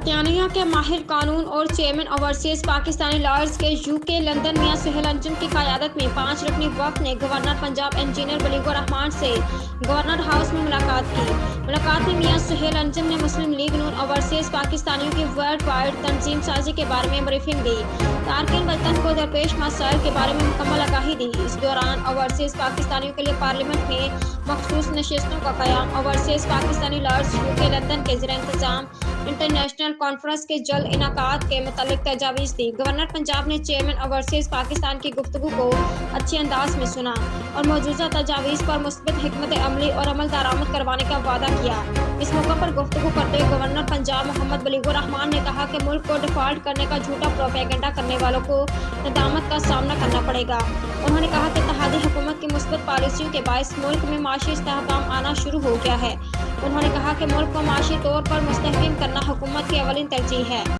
برطانیہ کے ماہر قانون اور چیئرمین اوورسیز پاکستانی لائرز کے UK لندن میاں سہیل انجم کی قیادت میں 5 رکنی وفد نے گورنر پنجاب انجینئر بلیغ الرحمان سے گورنر ہاؤس میں ملاقات کی۔ ملاقات میں میاں سہیل انجم نے مسلم لیگ نون اوورسیز پاکستانیوں کی ورلڈ وائڈ تنظیم سازی کے بارے میں بریفنگ دی، تارکین وطن کو درپیش مسائل کے بارے میں مکمل آگاہی دی۔ اس دوران اوورسیز پاکستانیوں کے لیے پارلیمنٹ میں مخصوص نشستوں کا قیام، overseas Pakistani lawyers UK London کے زیر انتظام انٹرنیشنل کانفرنس کے جلد انعقاد کے متعلق تجاویز دی۔ گورنر پنجاب نے چیئرمین اوورسیز پاکستان کی گفتگو کو اچھے انداز میں سنا اور مجوزہ تجاویز پر مثبت حکمت عملی اور عمل درآمد کروانے کا وعدہ کیا۔ اس موقع پر گفتگو کرتے ہوئے گورنر پنجاب محمد بلیغ الرحمان نے کہا کہ ملک کو ڈیفالٹ کرنے کا جھوٹا پروپیگنڈا کرنے والوں کو ندامت کا سامنا کرنا پڑے گا۔ انہوں نے کہا کہ اتحادی حکومت کی مثبت پالیسیوں کے باعث ملک میں معاشی استحکام آنا شروع ہو گیا ہے۔ انہوں نے کہا کہ ملک کو معاشی طور پر مستحکم کرنا حکومت کی اولین ترجیح ہے۔